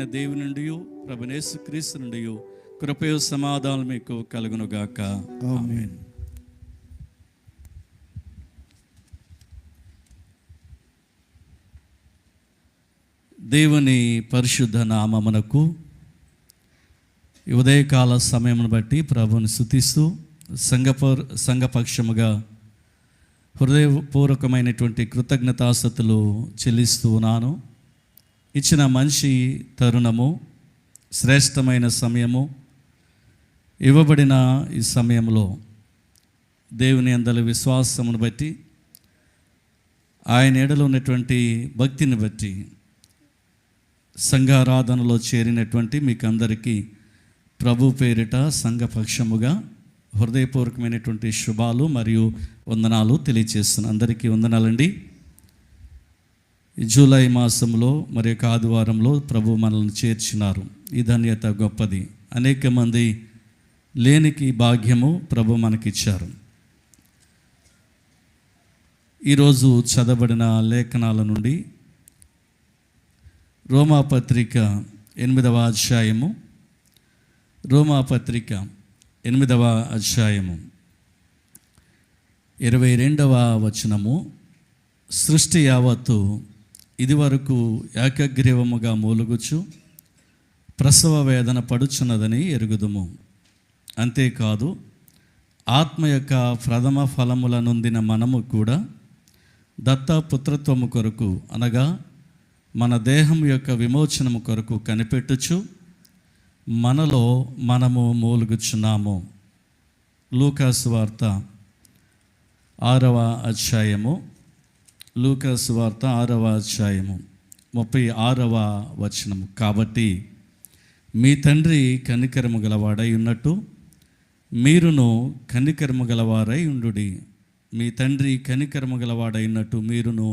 దేవుని నుండి ప్రభువైన యేసుక్రీస్తు నుండి కృపయు సమాధానం మీకు కలుగును గాక. ఆమేన్. దేవుని పరిశుద్ధ నామమునకు ఈ ఉదయకాల సమయమును బట్టి ప్రభువుని స్తుతిస్తూ సంఘపక్షముగా హృదయపూర్వకమైనటువంటి కృతజ్ఞతాస్తుతులు చెల్లిస్తూ ఉన్నాను. ఇచ్చిన మంచి తరుణము, శ్రేష్టమైన సమయము, ఇవ్వబడిన ఈ సమయంలో దేవుని యందలి విశ్వాసమును బట్టి, ఆయన ఎడలో ఉన్నటువంటి భక్తిని బట్టి సంఘారాధనలో చేరినటువంటి మీకు అందరికీ ప్రభు పేరిట సంఘపక్షముగా హృదయపూర్వకమైనటువంటి శుభాలు మరియు వందనాలు తెలియజేస్తున్నాను. అందరికీ వందనాలండి. జూలై మాసంలో మరి యొక్క ఆదివారంలో ప్రభు మనల్ని చేర్చినారు. ఈ ధన్యత గొప్పది. అనేక మంది లేనికి భాగ్యము ప్రభు మనకిచ్చారు. ఈరోజు చదవబడిన లేఖనాల నుండి రోమాపత్రిక 8వ అధ్యాయము, రోమాపత్రిక 8వ అధ్యాయము 22వ వచనము. సృష్టి యావత్తు ఇదివరకు ఏకగ్రీవముగా మూలుగుచు ప్రసవ వేదన పడుచున్నదని ఎరుగుదుము. అంతేకాదు, ఆత్మ యొక్క ప్రథమ ఫలముల నొందిన మనము కూడా దత్తపుత్రత్వము కొరకు, అనగా మన దేహం యొక్క విమోచనము కొరకు కనిపెట్టుచు మనలో మనము మూలుగుచున్నాము. లూకాసు వార్త 6వ అధ్యాయము, లూకాసు వార్త 6వ అధ్యాయము 36వ వచనము. కాబట్టి మీ తండ్రి కనికరము గలవాడై ఉన్నట్టు మీరును కనికరము గలవారై ఉండుడి. మీ తండ్రి కనికరము గలవాడై ఉన్నట్టు మీరును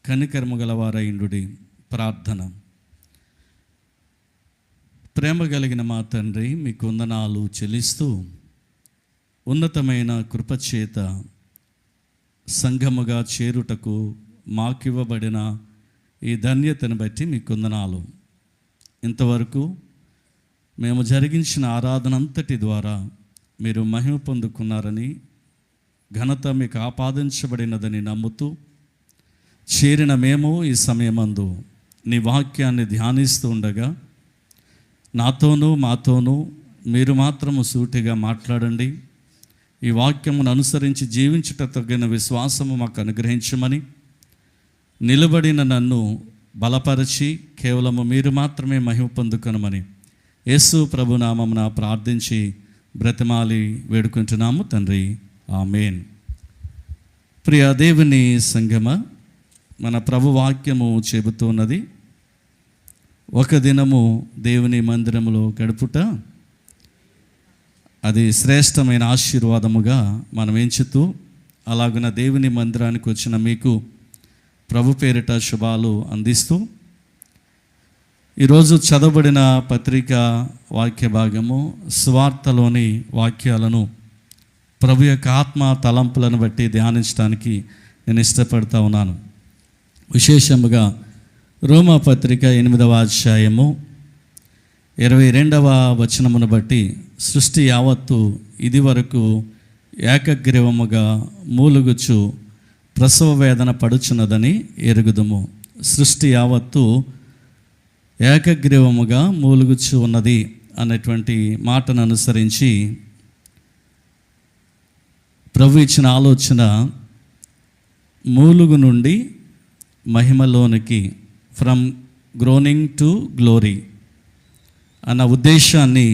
కనికరము గలవారై ఉండుడి. ప్రార్థన. ప్రేమ కలిగిన మా తండ్రి, మీకు వందనాలు చెల్లిస్తూ ఉన్నతమైన కృపచేత సంఘముగా చేరుటకు మాకివ్వబడిన ఈ ధన్యతను బట్టి మీకు వందనాలు. ఇంతవరకు మేము జరిగించిన ఆరాధన అంతటి ద్వారా మీరు మహిమ పొందుకున్నారని, ఘనత మీకు ఆపాదించబడినదని నమ్ముతూ చేరిన మేము ఈ సమయమందు నీ వాక్యాన్ని ధ్యానిస్తూ ఉండగా నాతోనూ మాతోనూ మీరు మాత్రము సూటిగా మాట్లాడండి. ఈ వాక్యమును అనుసరించి జీవించుట తగిన విశ్వాసము మాకు అనుగ్రహించమని, నిలబడిన నన్ను బలపరిచి కేవలము మీరు మాత్రమే మహిమ పొందుకొనమని యేసు ప్రభు నామమున ప్రార్థించి బ్రతిమాలి వేడుకుంటున్నాము తండ్రి. ఆమేన్. ప్రియ దేవుని సంగమ, మన ప్రభు వాక్యము చెబుతున్నది, ఒక దినము దేవుని మందిరములో గడుపుట అది శ్రేష్టమైన ఆశీర్వాదముగా మనం ఎంచుతూ, అలాగున దేవుని మందిరానికి వచ్చిన మీకు ప్రభు పేరిట శుభాలు అందిస్తూ, ఈరోజు చదవబడిన పత్రిక వాక్య భాగము సువార్తలోని వాక్యాలను ప్రభు యొక్క ఆత్మ తలంపులను బట్టి ధ్యానించడానికి నేను ఇష్టపడతా ఉన్నాను. విశేషముగా రోమాపత్రిక 8వ అధ్యాయము 22వ వచనమును బట్టి, సృష్టి యావత్తు ఇది వరకు ఏకగ్రీవముగా మూలుగుచు ప్రసవ వేదన పడుచున్నదని ఎరుగుదుము. సృష్టి యావత్తు ఏకగ్రీవముగా మూలుగుచు ఉన్నది అన్నటువంటి మాటను అనుసరించి ప్రభు ఇచ్చిన ఆలోచన మూలుగు నుండి మహిమలోనికి, ఫ్రమ్ గ్రోనింగ్ టు గ్లోరీ అన్న ఉద్దేశాన్ని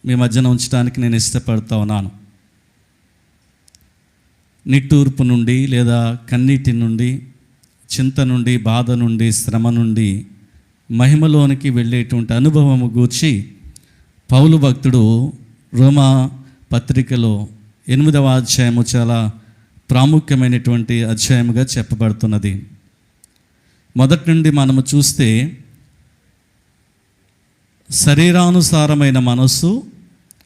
మీ మధ్యన ఉంచడానికి నేను ఇష్టపడతా ఉన్నాను. నిట్టూర్పు నుండి లేదా కన్నీటి నుండి, చింత నుండి, బాధ నుండి, శ్రమ నుండి మహిమలోనికి వెళ్ళేటువంటి అనుభవము గూర్చి పౌలు భక్తుడు రోమా పత్రికలో 8వ అధ్యాయము చాలా ప్రాముఖ్యమైనటువంటి అధ్యాయముగా చెప్పబడుతున్నది. మొదటి నుండి మనము చూస్తే శరీరానుసారమైన మనస్సు,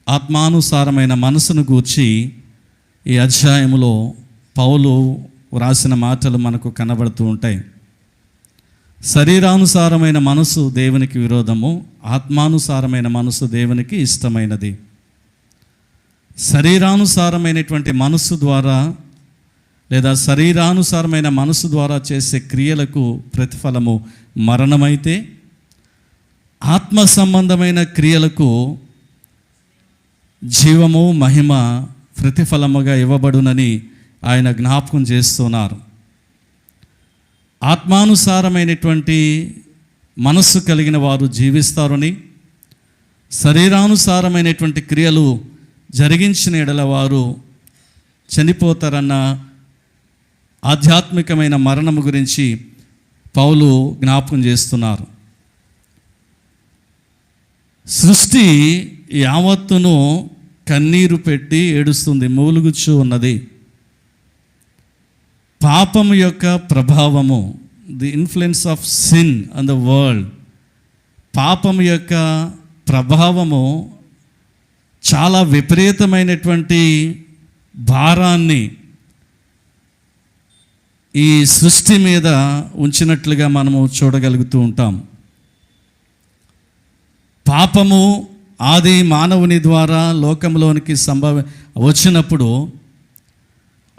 ఆత్మానుసారమైన మనసును గూర్చి ఈ అధ్యాయములో పౌలు వ్రాసిన మాటలు మనకు కనబడుతూ ఉంటాయి. శరీరానుసారమైన మనసు దేవునికి విరోధము, ఆత్మానుసారమైన మనసు దేవునికి ఇష్టమైనది. శరీరానుసారమైనటువంటి మనసు ద్వారా లేదా శరీరానుసారమైన మనసు ద్వారా చేసే క్రియలకు ప్రతిఫలము మరణమైతే, ఆత్మ సంబంధమైన క్రియలకు జీవము మహిమ ప్రతిఫలముగా ఇవ్వబడునని ఆయన జ్ఞాపకం చేస్తున్నారు. ఆత్మానుసారమైనటువంటి మనస్సు కలిగిన వారు జీవిస్తారని, శరీరానుసారమైనటువంటి క్రియలు జరిగించిన ఎడల వారు చనిపోతారన్న ఆధ్యాత్మికమైన మరణము గురించి పౌలు జ్ఞాపకం చేస్తున్నారు. సృష్టి యావత్తును కన్నీరు పెట్టి ఏడుస్తుంది, మూలుగుచూ ఉన్నది. పాపము యొక్క ప్రభావము, the influence of sin on the world, పాపము యొక్క ప్రభావము చాలా విపరీతమైనటువంటి భారాన్ని ఈ సృష్టి మీద ఉంచినట్లుగా మనము చూడగలుగుతూ ఉంటాం. పాపము ఆది మానవుని ద్వారా లోకంలోనికి వచ్చినప్పుడు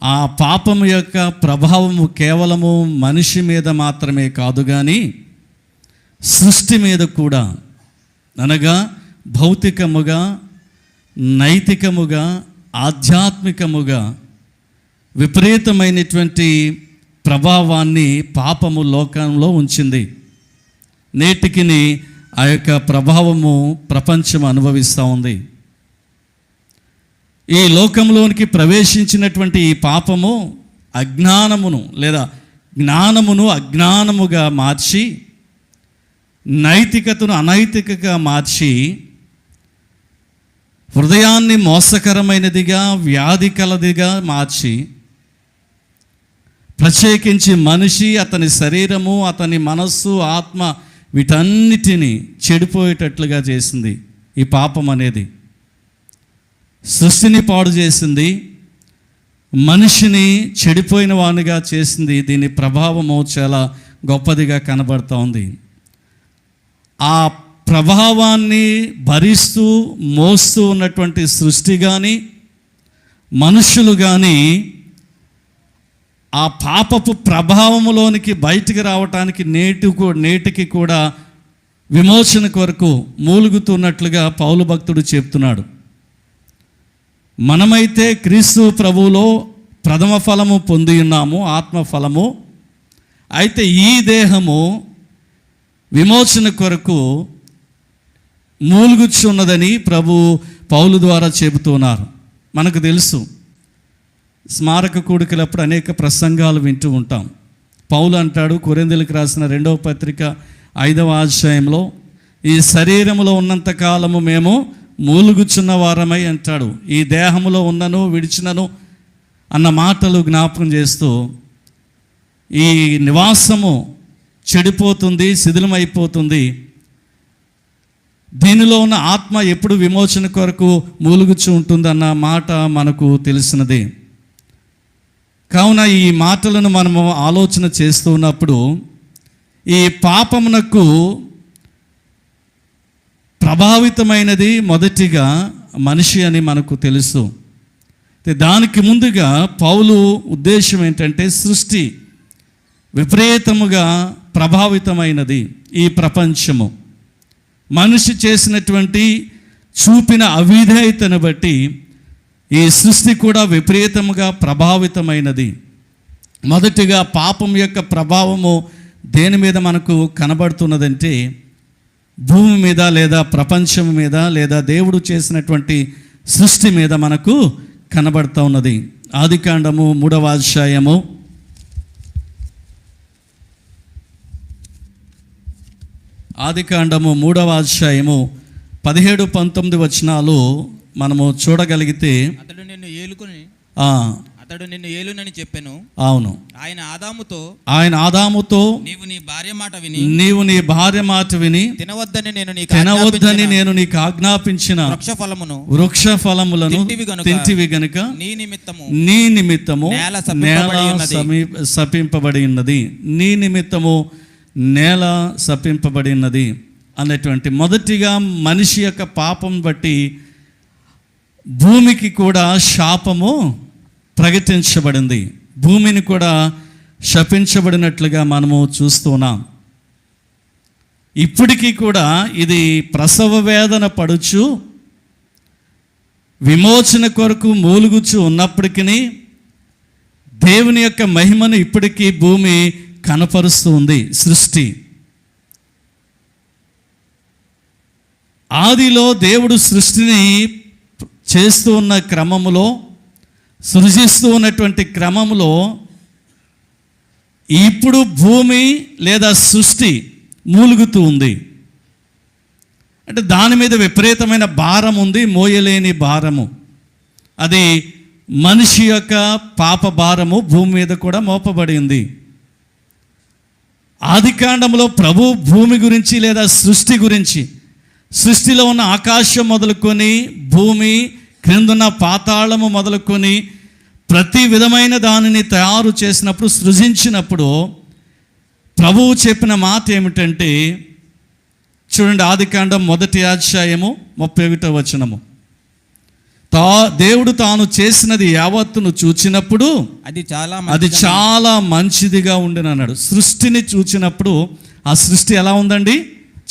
ఆ పాపము యొక్క ప్రభావము కేవలము మనిషి మీద మాత్రమే కాదు కానీ సృష్టి మీద కూడా, అనగా భౌతికముగా, నైతికముగా, ఆధ్యాత్మికముగా విపరీతమైనటువంటి ప్రభావాన్ని పాపము లోకంలో ఉంచింది. నేటికి ఆ యొక్క ప్రభావము ప్రపంచం అనుభవిస్తూ ఉంది. ఈ లోకంలోనికి ప్రవేశించినటువంటి ఈ పాపము అజ్ఞానమును లేదా జ్ఞానమును అజ్ఞానముగా మార్చి, నైతికతను అనైతికగా మార్చి, హృదయాన్ని మోసకరమైనదిగా, వ్యాధి కలదిగా మార్చి, ప్రత్యేకించి మనిషి, అతని శరీరము, అతని మనస్సు, ఆత్మ వీటన్నిటినీ చెడిపోయేటట్లుగా చేసింది ఈ పాపం అనేది. సృష్టిని పాడు చేసింది, మనిషిని చెడిపోయిన వానిగా చేసింది. దీని ప్రభావము చాలా గొప్పదిగా కనబడుతూ ఉంది. ఆ ప్రభావాన్ని భరిస్తూ మోస్తూ ఉన్నటువంటి సృష్టి కానీ, మనుషులు కానీ ఆ పాపపు ప్రభావములోనికి బయటికి రావటానికి నేటికి కూడా విమోచన కొరకు మూలుగుతున్నట్లుగా పౌలు భక్తుడు చెప్తున్నాడు. మనమైతే క్రీస్తు ప్రభువులో ప్రథమ ఫలము పొంది ఉన్నాము, ఆత్మఫలము. అయితే ఈ దేహము విమోచన కొరకు మూలుగుచున్నదని పౌలు ద్వారా చెబుతున్నారు. మనకు తెలుసు, స్మారక కూడికలప్పుడు అనేక ప్రసంగాలు వింటూ ఉంటాం. పౌలు అంటాడు కొరింథీయులకు రాసిన 2వ పత్రిక 5వ అధ్యాయంలో, ఈ శరీరములో ఉన్నంత కాలము మేము మూలుగుచున్న వారమై అంటాడు. ఈ దేహములో ఉన్నను విడిచినను అన్న మాటలు జ్ఞాపకం చేస్తూ, ఈ నివాసము చెడిపోతుంది, శిథిలమైపోతుంది, దీనిలో ఉన్న ఆత్మ ఎప్పుడు విమోచన కొరకు మూలుగుచు ఉంటుందన్న మాట మనకు తెలిసినది. కావున ఈ మాటలను మనము ఆలోచన చేస్తూ ఉన్నప్పుడు, ఈ పాపమునకు ప్రభావితమైనది మొదటిగా మనిషి అని మనకు తెలుసు. దానికి ముందుగా పౌలు ఉద్దేశం ఏంటంటే, సృష్టి విపరీతముగా ప్రభావితమైనది. ఈ ప్రపంచము మనిషి చేసినటువంటి చూపిన అవిధేయతను బట్టి ఈ సృష్టి కూడా విపరీతముగా ప్రభావితమైనది. మొదటిగా పాపం యొక్క ప్రభావము దేని మీద మనకు కనబడుతున్నదంటే, భూమి మీద లేదా ప్రపంచం మీద లేదా దేవుడు చేసినటువంటి సృష్టి మీద మనకు కనబడుతూ ఉన్నది. ఆదికాండము 3వ అధ్యాయము 17-19 వచనాలు మనము చూడగలిగితే, అతడు నిన్ను ఏలునని చెప్పెను. అవును, ఆయన ఆదాముతో నీవు నీ భార్య మాట విని తినవద్దని నేను నీకు ఆజ్ఞాపించిన వృక్ష ఫలములను తింటివి గనుక నీ నిమిత్తము నేల శపింపబడి ఉన్నది. నీ నిమిత్తము నేల శపింపబడినది అనేటువంటి మొదటిగా మనిషి యొక్క పాపం బట్టి భూమికి కూడా శాపము ప్రకటించబడింది. భూమిని కూడా శపించబడినట్లుగా మనము చూస్తున్నాం. ఇప్పటికీ కూడా ఇది ప్రసవ వేదన పడుచు విమోచన కొరకు మూలుగుచు ఉన్నప్పటికీ దేవుని యొక్క మహిమను ఇప్పటికీ భూమి కనపరుస్తూ ఉంది. సృష్టి ఆదిలో దేవుడు సృష్టిని చేస్తూ ఉన్న క్రమములో, సృజిస్తూ ఉన్నటువంటి క్రమములో ఇప్పుడు భూమి లేదా సృష్టి మూలుగుతూ ఉంది. అంటే దాని మీద విపరీతమైన భారం ఉంది, మోయలేని భారము. అది మనిషి యొక్క పాప భారము భూమి మీద కూడా మోపబడింది. ఆదికాండంలో ప్రభు భూమి గురించి లేదా సృష్టి గురించి, సృష్టిలో ఉన్న ఆకాశం మొదలుకొని భూమి క్రిందున్న పాతాళము మొదలుకొని ప్రతి విధమైన దానిని తయారు చేసినప్పుడు, సృజించినప్పుడు ప్రభువు చెప్పిన మాట ఏమిటంటే, చూడండి, ఆదికాండం 1:31 దేవుడు తాను చేసినది యావత్తును చూచినప్పుడు అది చాలా మంచిదిగా ఉండేది అన్నాడు. సృష్టిని చూచినప్పుడు ఆ సృష్టి ఎలా ఉందండి?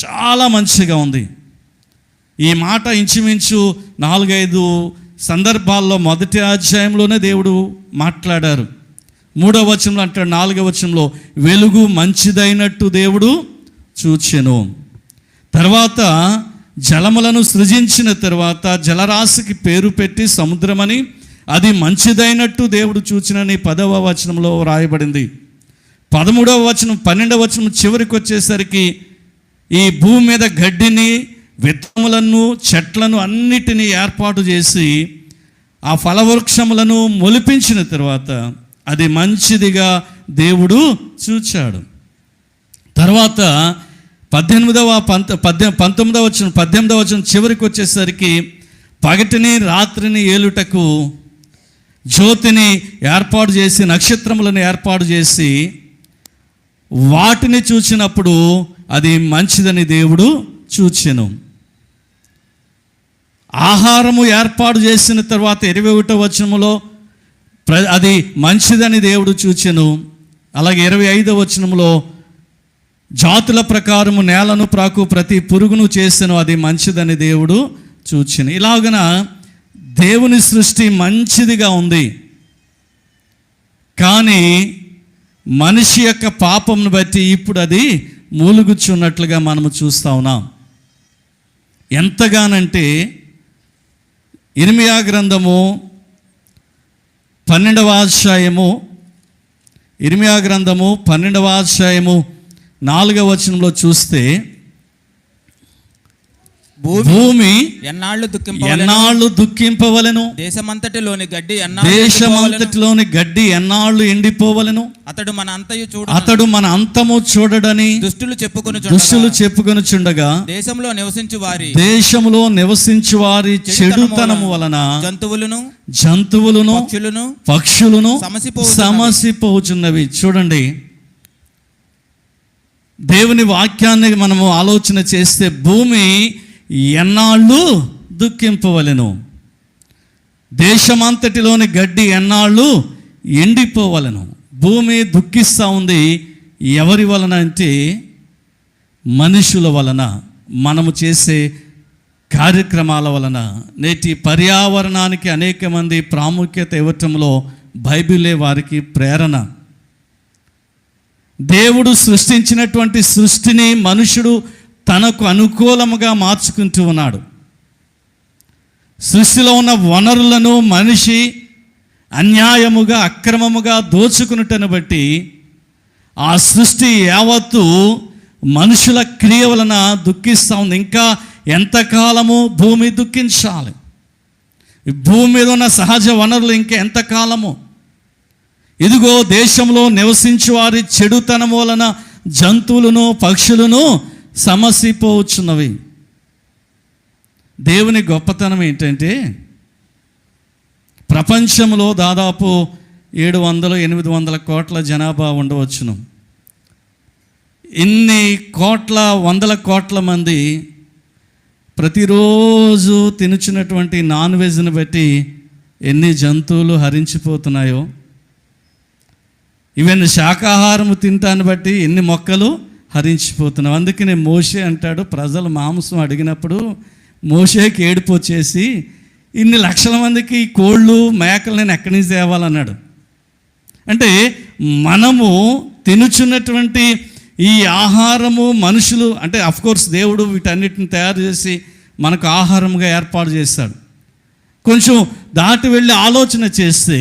చాలా మంచిగా ఉంది. ఈ మాట ఇంచుమించు 4-5 సందర్భాల్లో 1వ అధ్యాయంలోనే దేవుడు మాట్లాడారు. 3వ వచనంలో అంటాడు, 4వ వచనంలో వెలుగు మంచిదైనట్టు దేవుడు చూచెను. తర్వాత జలములను సృజించిన తర్వాత జలరాశికి పేరు పెట్టి సముద్రమని, అది మంచిదైనట్టు దేవుడు చూచినని 10వ వచనంలో రాయబడింది. 13వ వచనం 12వ వచనం చివరికి వచ్చేసరికి ఈ భూమి మీద గడ్డిని, విత్తములను, చెట్లను అన్నిటినీ ఏర్పాటు చేసి ఆ ఫలవృక్షములను మొలిపించిన తర్వాత అది మంచిదిగా దేవుడు చూచాడు. తర్వాత 19వ వచనం చివరికి వచ్చేసరికి పగటిని రాత్రిని ఏలుటకు జ్యోతిని ఏర్పాటు చేసి, నక్షత్రములను ఏర్పాటు చేసి వాటిని చూచినప్పుడు అది మంచిదని దేవుడు చూచెను. ఆహారము ఏర్పాటు చేసిన తర్వాత 21వ వచనములో అది మంచిదని దేవుడు చూచెను. అలాగే 25వ వచనములో జాతుల ప్రకారము నేలను ప్రాకు ప్రతి పురుగును చేసెను, అది మంచిదని దేవుడు చూచెను. ఇలాగన దేవుని సృష్టి మంచిదిగా ఉంది. కానీ మనిషి యొక్క పాపంను బట్టి ఇప్పుడు అది మూలుగుచున్నట్లుగా మనము చూస్తూ ఉన్నాం. ఎంతగానంటే ఇర్మియా గ్రంథము 12వ అధ్యాయము, ఇర్మియా గ్రంథము 12వ అధ్యాయము 4వ వచనంలో చూస్తే, భూమి ఎన్నాళ్ళు దుఃఖింపవలెను, దేశమంతటిలోని గడ్డి ఎన్నాళ్ళు ఎండిపోవలెను, అతడు మన అంతము చూడడని దుష్టులు చెప్పుకొనుచుండగా దేశంలో నివసించు వారి చెడుతనము వలన జంతువులను పక్షులను సమసిపోచున్నవి. చూడండి, దేవుని వాక్యాన్ని మనము ఆలోచన చేస్తే భూమి ఎన్నాళ్ళు దుఃఖింపవలెను, దేశమంతటిలోని గడ్డి ఎన్నాళ్ళు ఎండిపోవలెను. భూమి దుఃఖిస్తూ ఉంది. ఎవరి వలన అంటే మనుషుల వలన, మనము చేసే కార్యక్రమాల వలన. నేటి పర్యావరణానికి అనేక మంది ప్రాముఖ్యత ఇవ్వటంలో బైబిలే వారికి ప్రేరణ. దేవుడు సృష్టించినటువంటి సృష్టిని మనుషుడు తనకు అనుకూలముగా మార్చుకుంటూ ఉన్నాడు. సృష్టిలో ఉన్న వనరులను మనిషి అన్యాయముగా, అక్రమముగా దోచుకున్నటను బట్టి ఆ సృష్టి యావత్తు మనుషుల క్రియ వలన దుఃఖిస్తూ ఉంది. ఇంకా ఎంతకాలము భూమి దుఃఖించాలి? భూమి మీద ఉన్న సహజ వనరులు ఇంకా ఎంతకాలము? ఇదిగో దేశంలో నివసించు వారి చెడుతనం వలన జంతువులను పక్షులను సమసిపోవచ్చున్నవి. దేవుని గొప్పతనం ఏంటంటే, ప్రపంచంలో దాదాపు 700-800 కోట్ల జనాభా ఉండవచ్చును. ఇన్ని కోట్ల వందల కోట్ల మంది ప్రతిరోజు తినుచున్నటువంటి నాన్ వెజ్ని బట్టి ఎన్ని జంతువులు హరించిపోతున్నాయో, ఈవెన్ శాకాహారము తింటాన్ని బట్టి ఎన్ని మొక్కలు హరించిపోతున్నాయి. అందుకనే మోషే అంటాడు, ప్రజలు మాంసం అడిగినప్పుడు మోషేకి ఏడుపు వచ్చేసి, ఇన్ని లక్షల మందికి కోళ్ళు మేకలు నేను ఎక్కడి నుంచి తేవాలన్నాడు. అంటే మనము తినుచున్నటువంటి ఈ ఆహారము మనుషులు అంటే అఫ్కోర్స్ దేవుడు వీటన్నిటిని తయారు చేసి మనకు ఆహారంగా ఏర్పాటు చేశాడు. కొంచెం దాటి వెళ్ళి ఆలోచన చేస్తే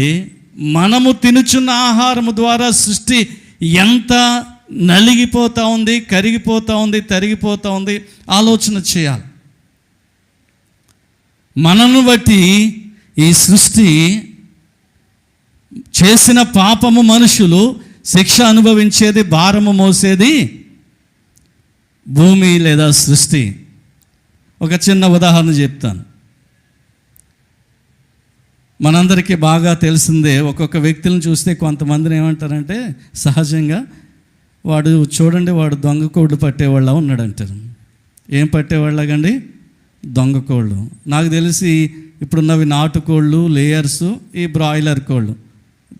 మనము తినుచున్న ఆహారము ద్వారా సృష్టి ఎంత నలిగిపోతూ ఉంది, కరిగిపోతూ ఉంది, తరిగిపోతూ ఉంది ఆలోచన చేయాలి. మనను బట్టి ఈ సృష్టి చేసిన పాపము మనుషులు శిక్ష అనుభవించేది, భారము మోసేది భూమి లేదా సృష్టి. ఒక చిన్న ఉదాహరణ చెప్తాను. మనందరికీ బాగా తెలిసిందే, ఒక్కొక్క వ్యక్తులను చూస్తే కొంతమందిని ఏమంటారంటే సహజంగా వాడు చూడండి వాడు దొంగ కోళ్ళు పట్టేవాళ్ళ ఉన్నాడు అంటారు. ఏం పట్టేవాళ్ళగండి? దొంగ కోళ్ళు. నాకు తెలిసి ఇప్పుడున్నవి నాటుకోళ్ళు, లేయర్సు, ఈ బ్రాయిలర్ కోళ్ళు.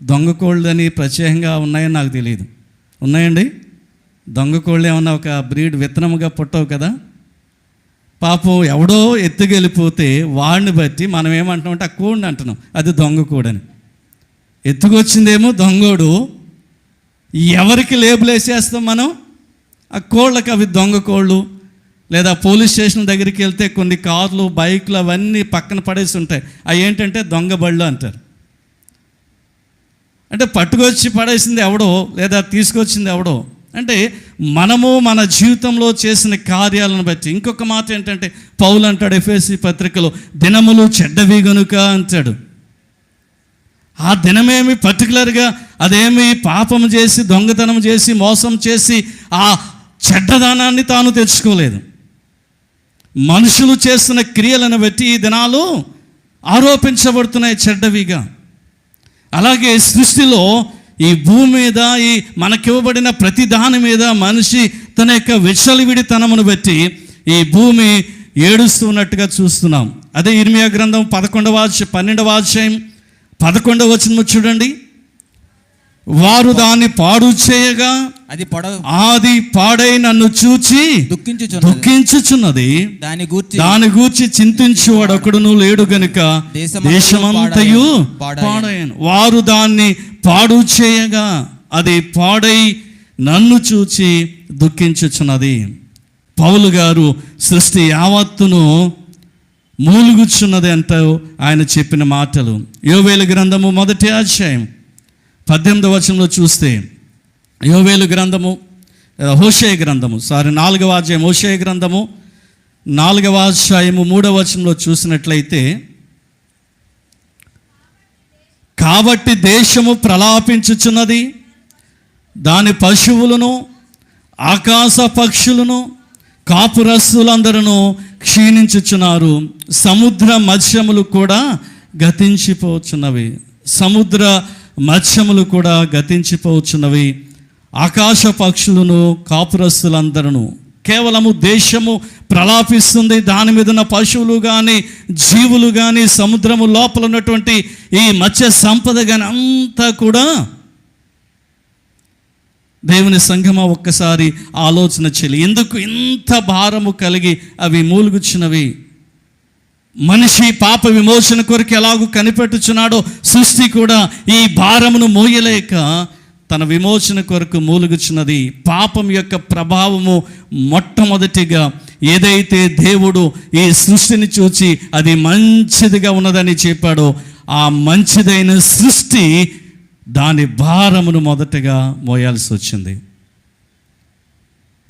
దొంగ కోళ్ళు అని ప్రత్యేకంగా ఉన్నాయని నాకు తెలియదు. ఉన్నాయండి? దొంగ కోళ్ళు ఏమన్నా ఒక బ్రీడ్ విత్తనముగా పుట్టవు కదా. పాపం ఎవడో ఎత్తుకెళ్ళిపోతే వాడిని బట్టి మనం ఏమంటున్నామంటే ఆ కోడిని అంటున్నాం, అది దొంగ కోడని. ఎత్తుకొచ్చిందేమో దొంగోడు, ఎవరికి లేబుల్ వేసేస్తాం మనం? ఆ కోళ్ళకి అవి దొంగ కోళ్ళు. లేదా పోలీస్ స్టేషన్ దగ్గరికి వెళ్తే కొన్ని కార్లు, బైక్లు అవన్నీ పక్కన పడేసి ఉంటాయి, అవి ఏంటంటే దొంగ బళ్ళు అంటారు. అంటే పట్టుకొచ్చి పడేసింది ఎవడో, లేదా తీసుకొచ్చింది ఎవడో. అంటే మనము మన జీవితంలో చేసిన కార్యాలను బట్టి. ఇంకొక మాట ఏంటంటే పౌలు అంటాడు ఎఫెసీ పత్రికలో, దినములు చెడ్డవి గనుక అంటాడు. ఆ దినమేమి పర్టికులర్గా అదేమి పాపం చేసి, దొంగతనం చేసి, మోసం చేసి ఆ చెడ్డదానాన్ని తాను తెచ్చుకోలేదు. మనుషులు చేస్తున్న క్రియలను బట్టి ఈ దినాలు ఆరోపించబడుతున్నాయి చెడ్డవిగా. అలాగే సృష్టిలో ఈ భూమి మీద ఈ మనకివ్వబడిన ప్రతి దాని మీద మనిషి తన యొక్క విచ్చలవిడితనమును బట్టి ఈ భూమి ఏడుస్తున్నట్టుగా చూస్తున్నాం. అదే ఇర్మియా గ్రంథం 12వ అధ్యాయం 11వ వచనం చూడండి. వారు దాన్ని పాడు చేయగా అది పాడై నన్ను చూచి దుఃఖించుచున్నది, దాని గూర్చి చింతించువాడు ఒకడును లేడు గనుక దేశమంతయు పాడైను. వారు దాన్ని పాడు చేయగా అది పాడై నన్ను చూచి దుఃఖించుచున్నది. పౌలు గారు సృష్టి యావత్తును మూలుగుచున్నది అంటూ ఆయన చెప్పిన మాటలు. యోవేలు గ్రంథము 1వ అధ్యాయం 18వ వచనంలో చూస్తే, యోవేలు గ్రంథము హోషేయ గ్రంథము 4వ అధ్యాయం హోషేయ గ్రంథము 4వ అధ్యాయము 3వ వచనంలో చూసినట్లయితే, కాబట్టి దేశము ప్రలాపించుచున్నది, దాని పశువులను, ఆకాశ పక్షులను, కాపురస్తులందరూ క్షీణించుచున్నారు, సముద్ర మత్స్యములు కూడా గతించిపోచున్నవి. సముద్ర మత్స్యములు కూడా గతించిపోచున్నవి, ఆకాశ పక్షులను, కాపురస్తులందరూ. కేవలము దేశము ప్రలాపిస్తుంది, దాని మీద ఉన్న పశువులు కానీ, జీవులు కానీ, సముద్రము లోపల ఉన్నటువంటి ఈ మత్స్య సంపద కానీ అంతా కూడా. దేవుని సంఘమా ఒక్కసారి ఆలోచన చేయాలి, ఎందుకు ఇంత భారము కలిగి అవి మూలుగుచున్నవి? మనిషి పాప విమోచన కొరకు ఎలాగూ కనిపెట్టుచున్నాడో సృష్టి కూడా ఈ భారమును మోయలేక తన విమోచన కొరకు మూలుగుచున్నది. పాపం యొక్క ప్రభావము మొట్టమొదటిగా ఏదైతే దేవుడు ఈ సృష్టిని చూచి అది మంచిదిగా ఉన్నదని చెప్పాడో ఆ మంచిదైన సృష్టి దాని భారమును మొదటగా మోయాల్సి వచ్చింది.